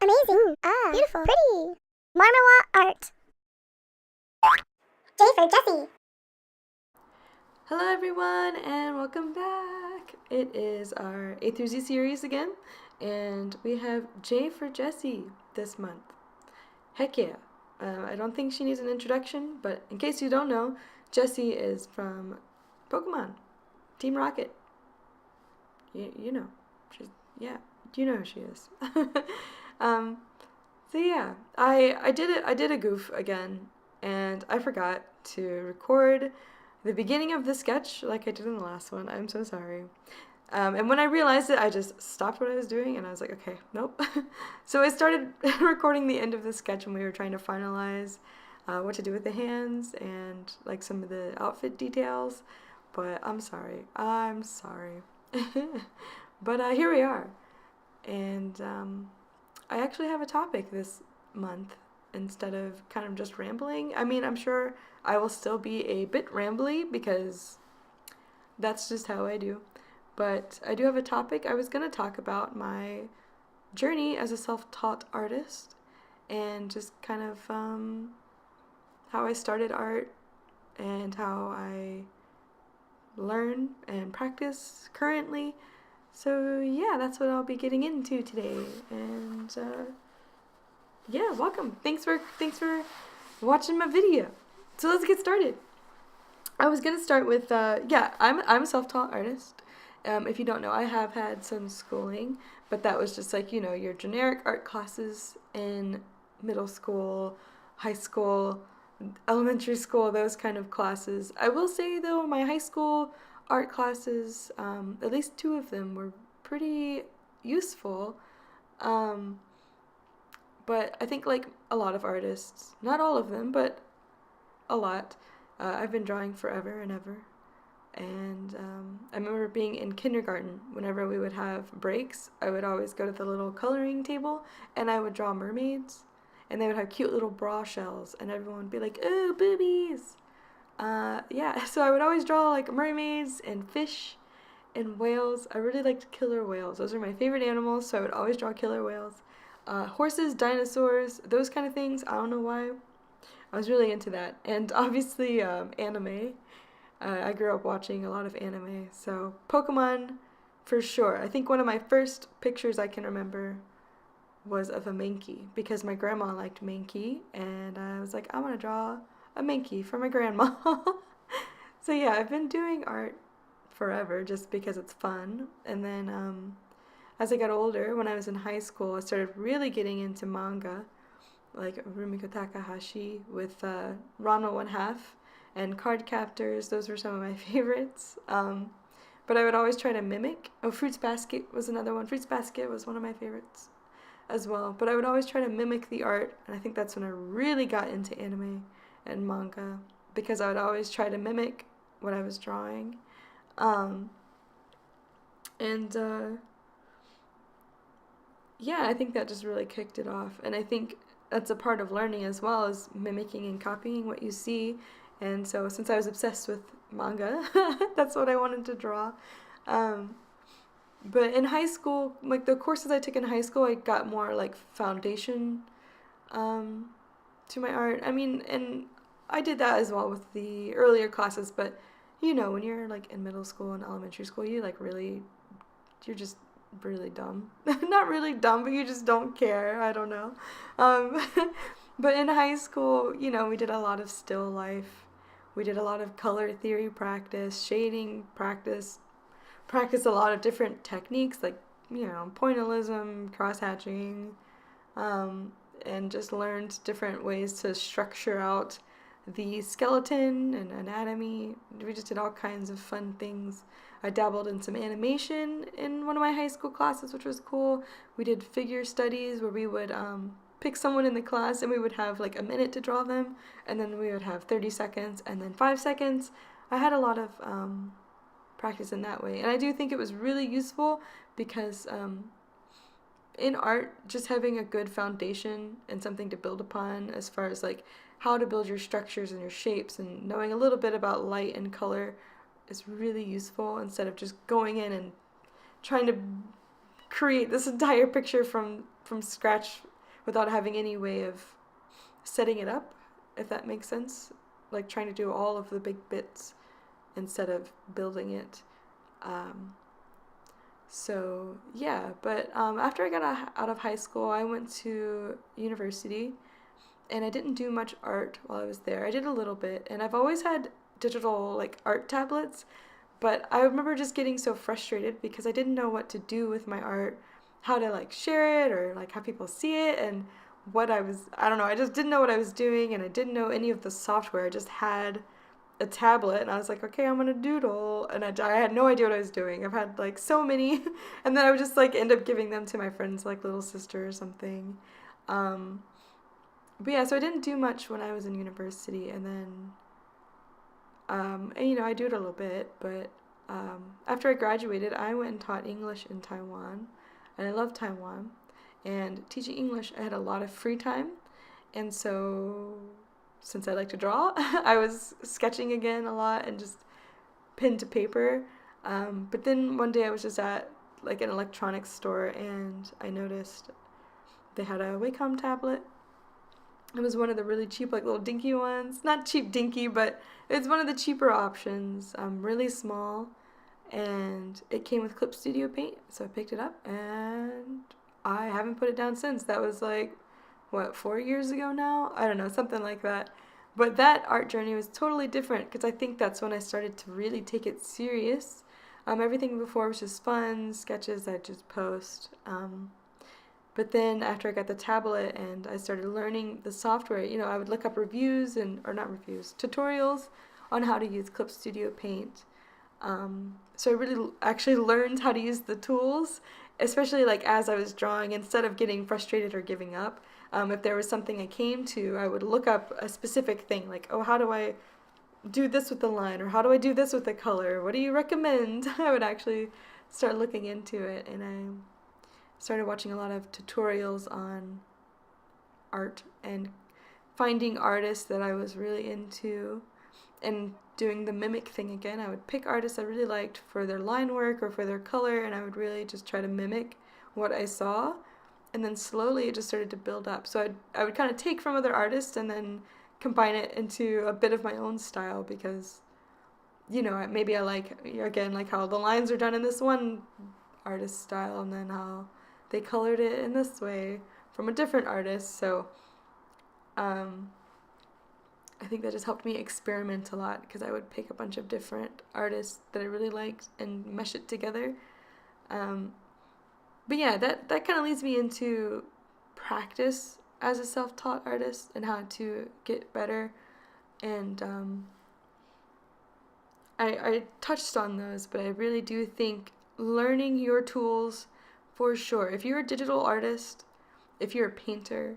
Amazing. Beautiful. Pretty. Marmewa art. J for Jessie. Hello everyone and welcome back. It is our A through Z series again, and we have J for Jessie this month. Heck yeah. I don't think she needs an introduction, but in case you don't know, Jessie is from Pokemon, Team Rocket. You know, you know who she is. So yeah, I did a goof again, and I forgot to record the beginning of the sketch like I did in the last one. I'm so sorry. And when I realized it, I just stopped what I was doing and I was like, okay, nope. So I started recording the end of the sketch when we were trying to finalize what to do with the hands and like some of the outfit details. But I'm sorry. But here we are. And I actually have a topic this month instead of kind of just rambling. I mean, I'm sure I will still be a bit rambly because that's just how I do. But I do have a topic. I was going to talk about my journey as a self-taught artist and just kind of how I started art and how I learn and practice currently. So yeah, that's what I'll be getting into today. And yeah, welcome. Thanks for watching my video. So let's get started. I was gonna start with I'm a self-taught artist. If you don't know, I have had some schooling, but that was just like, you know, your generic art classes in middle school, high school, elementary school, those kind of classes. I will say though, my high school art classes, at least two of them were pretty useful. But I think like a lot of artists, not all of them, but a lot, I've been drawing forever and ever. And I remember being in kindergarten, whenever we would have breaks, I would always go to the little coloring table and I would draw mermaids. And they would have cute little bra shells and everyone would be like, oh, boobies. Yeah, so I would always draw like mermaids and fish and whales. I really liked killer whales. Those are my favorite animals, so I would always draw killer whales. Horses, dinosaurs, those kind of things. I don't know why. I was really into that. And obviously anime. I grew up watching a lot of anime, so Pokemon for sure. I think one of my first pictures I can remember was of a Mankey because my grandma liked Mankey, and I was like, I want to draw a Mankey for my grandma. So yeah, I've been doing art forever just because it's fun. And then as I got older, when I was in high school, I started really getting into manga, like Rumiko Takahashi with Ranma One Half and Card Captors. Those were some of my favorites. But I would always try to mimic. Oh, Fruits Basket was another one. Fruits Basket was one of my favorites as well. But I would always try to mimic the art, and I think that's when I really got into anime and manga, because I would always try to mimic what I was drawing. Yeah, I think that just really kicked it off. And I think that's a part of learning as well, is mimicking and copying what you see. And so since I was obsessed with manga, that's what I wanted to draw. But in high school, like the courses I took in high school, I got more like foundation to my art. I mean, and I did that as well with the earlier classes, but you know, when you're like in middle school and elementary school, you're just really dumb. Not really dumb, but you just don't care. I don't know. But in high school, you know, we did a lot of still life. We did a lot of color theory practice, shading practice a lot of different techniques like, you know, pointillism, cross-hatching, and just learned different ways to structure out the skeleton and anatomy. We just did all kinds of fun things. I dabbled in some animation in one of my high school classes, which was cool. We did figure studies where we would pick someone in the class and we would have like a minute to draw them, and then we would have 30 seconds and then 5 seconds. I had a lot of practice in that way, and I do think it was really useful because in art, just having a good foundation and something to build upon as far as like how to build your structures and your shapes, and knowing a little bit about light and color is really useful instead of just going in and trying to create this entire picture from scratch without having any way of setting it up, if that makes sense. Like trying to do all of the big bits instead of building it. So yeah, but after I got out of high school, I went to university, and I didn't do much art while I was there. I did a little bit, and I've always had digital like art tablets, but I remember just getting so frustrated because I didn't know what to do with my art, how to like share it or like have people see it, and I don't know, I just didn't know what I was doing, and I didn't know any of the software. I just had a tablet, and I was like, okay, I'm gonna doodle, and I had no idea what I was doing. I've had like so many, and then I would just like end up giving them to my friend's like little sister or something. Um, but yeah, so I didn't do much when I was in university, and then and, I do it a little bit, but after I graduated, I went and taught English in Taiwan, and I love Taiwan. And teaching English, I had a lot of free time, and so since I like to draw, I was sketching again a lot and just pen to paper. But then one day I was just at like an electronics store, and I noticed they had a Wacom tablet. It was one of the really cheap, like little dinky ones. Not cheap dinky, but it's one of the cheaper options. Really small, and it came with Clip Studio Paint, so I picked it up, and I haven't put it down since. That was like, what, 4 years ago now? I don't know, something like that. But that art journey was totally different because I think that's when I started to really take it serious. Everything before was just fun, sketches I'd just post. But then after I got the tablet and I started learning the software, I would look up reviews or not reviews, tutorials on how to use Clip Studio Paint. So I really actually learned how to use the tools, especially like as I was drawing, instead of getting frustrated or giving up. If there was something I came to, I would look up a specific thing, like, oh, how do I do this with the line, or how do I do this with the color? What do you recommend? I would actually start looking into it, and I started watching a lot of tutorials on art and finding artists that I was really into and doing the mimic thing again. I would pick artists I really liked for their line work or for their color, and I would really just try to mimic what I saw, and then slowly it just started to build up. So I would kind of take from other artists and then combine it into a bit of my own style because, maybe I like, again, like how the lines are done in this one artist style, and then how they colored it in this way from a different artist. So I think that just helped me experiment a lot because I would pick a bunch of different artists that I really liked and mesh it together. But yeah, that kind of leads me into practice as a self-taught artist and how to get better. And I touched on those, but I really do think learning your tools for sure. If you're a digital artist, if you're a painter,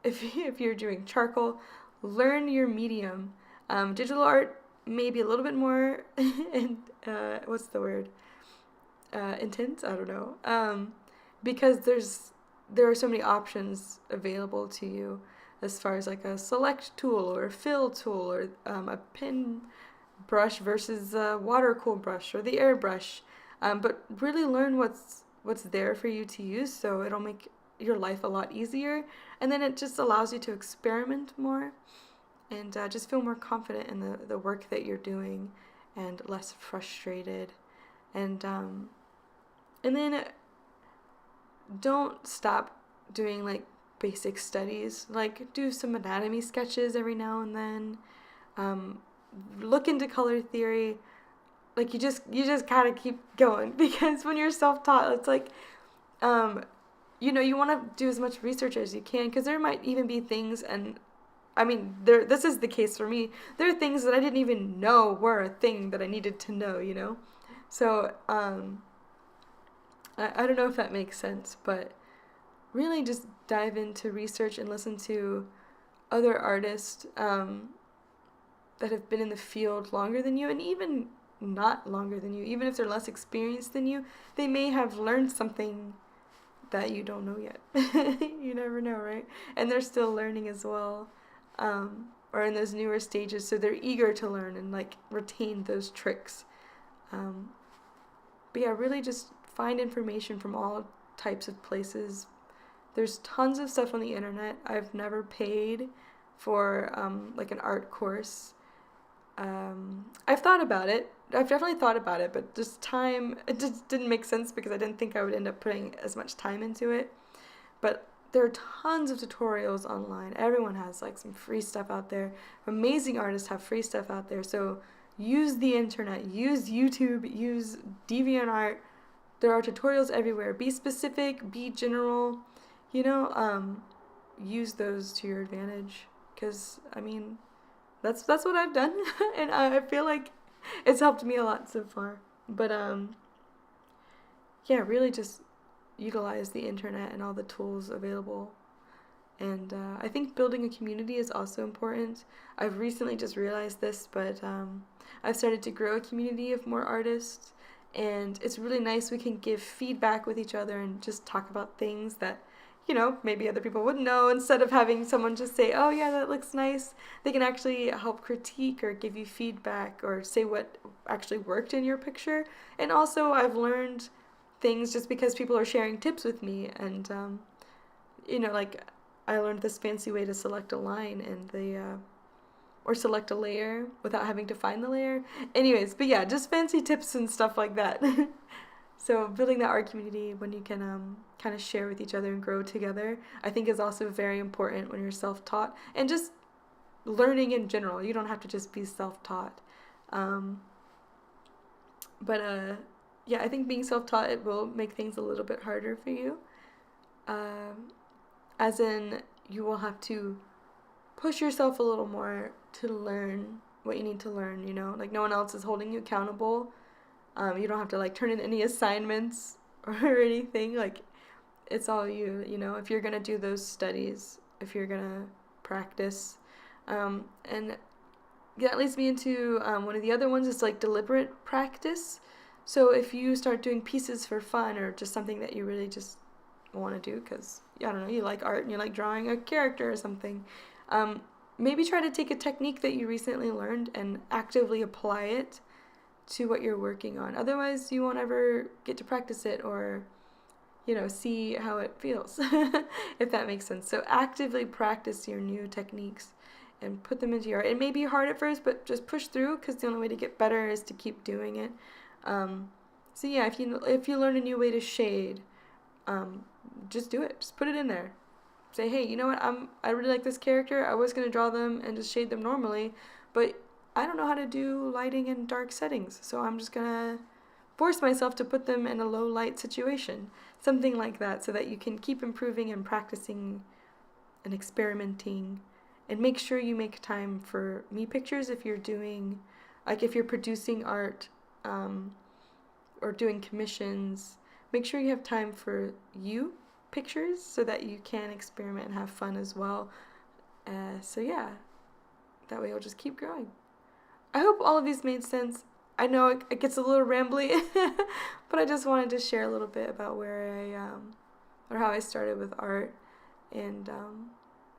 if you're doing charcoal, learn your medium. Digital art may be a little bit more, and what's the word? Intense? I don't know. Because there are so many options available to you as far as like a select tool or a fill tool or a pen brush versus a water cool brush or the airbrush. But really learn what's there for you to use, so it'll make your life a lot easier, and then it just allows you to experiment more and just feel more confident in the work that you're doing and less frustrated. And then don't stop doing like basic studies, like do some anatomy sketches every now and then. Look into color theory. Like you just gotta keep going because when you're self-taught, it's like you want to do as much research as you can because there might even be things, and I mean this is the case for me, there are things that I didn't even know were a thing that I needed to know. So I don't know if that makes sense, but really just dive into research and listen to other artists that have been in the field longer than you, and even not longer than you, even if they're less experienced than you, they may have learned something that you don't know yet. You never know, right? And they're still learning as well, or in those newer stages, so they're eager to learn and like retain those tricks. But yeah, really just find information from all types of places. There's tons of stuff on the internet. I've never paid for like an art course. I've thought about it. I've definitely thought about it, but just time, it just didn't make sense because I didn't think I would end up putting as much time into it. But there are tons of tutorials online. Everyone has like some free stuff out there. Amazing artists have free stuff out there. So use the internet, use YouTube, use DeviantArt. There are tutorials everywhere. Be specific, be general, use those to your advantage. Because, I mean, that's what I've done. And I feel like it's helped me a lot so far. But, yeah, really just utilize the internet and all the tools available. And I think building a community is also important. I've recently just realized this, but I've started to grow a community of more artists, and it's really nice. We can give feedback with each other and just talk about things that, maybe other people wouldn't know. Instead of having someone just say, oh yeah, that looks nice, they can actually help critique or give you feedback or say what actually worked in your picture. And also I've learned things just because people are sharing tips with me, and like I learned this fancy way to select a line and or select a layer without having to find the layer. Anyways, but yeah, just fancy tips and stuff like that. So building that art community when you can kind of share with each other and grow together, I think is also very important when you're self-taught, and just learning in general. You don't have to just be self-taught. Yeah, I think being self-taught, it will make things a little bit harder for you. As in, you will have to push yourself a little more to learn what you need to learn, Like, no one else is holding you accountable. You don't have to, like, turn in any assignments or anything. Like, it's all you, if you're going to do those studies, if you're going to practice. And that leads me into one of the other ones is, like, deliberate practice. So if you start doing pieces for fun or just something that you really just want to do because, I don't know, you like art and you like drawing a character or something, maybe try to take a technique that you recently learned and actively apply it to what you're working on. Otherwise, you won't ever get to practice it or, see how it feels, if that makes sense. So actively practice your new techniques and put them into your art. It may be hard at first, but just push through, because the only way to get better is to keep doing it. So yeah, if you learn a new way to shade, just do it. Just put it in there. Say, hey, you know what? I really like this character. I was gonna draw them and just shade them normally, but I don't know how to do lighting in dark settings, so I'm just gonna force myself to put them in a low light situation. Something like that, so that you can keep improving and practicing and experimenting. And make sure you make time for me pictures if you're doing, like, if you're producing art, or doing commissions. Make sure you have time for you pictures so that you can experiment and have fun as well. So yeah, that way you'll just keep growing. I hope all of these made sense. I know it gets a little rambly, but I just wanted to share a little bit about where or how I started with art, and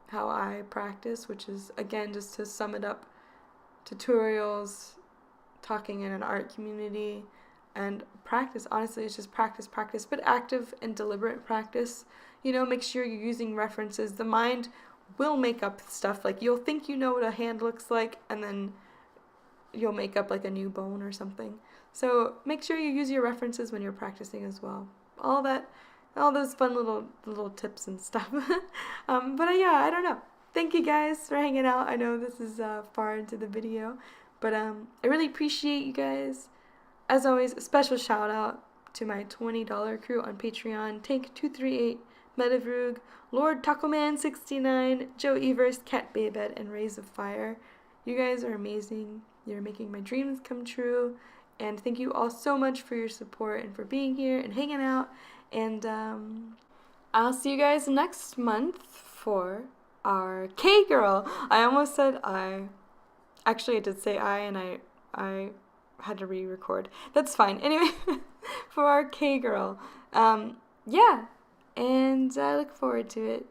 how I practice, which is, again, just to sum it up, tutorials, talking in an art community, and practice. Honestly, it's just practice, but active and deliberate practice. Make sure you're using references. The mind will make up stuff. Like, you'll think you know what a hand looks like, and then you'll make up like a new bone or something. So make sure you use your references when you're practicing as well. All those fun little tips and stuff. But yeah, I don't know. Thank you guys for hanging out. I know this is far into the video, but I really appreciate you guys. As always, a special shout out to my $20 crew on Patreon: Tank238, Metavrug, Lord Tacoman69, Joe Evers, Cat Babette, and Rays of Fire. You guys are amazing. You're making my dreams come true. And thank you all so much for your support and for being here and hanging out. And I'll see you guys next month for our K-Girl. I almost said I. Actually, I did say I, and I had to re-record. That's fine. Anyway, for our K-Girl. Yeah. And I look forward to it.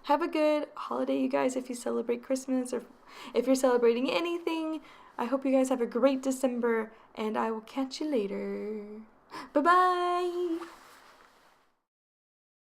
Have a good holiday, you guys, if you celebrate Christmas or if you're celebrating anything. I hope you guys have a great December, and I will catch you later. Bye bye.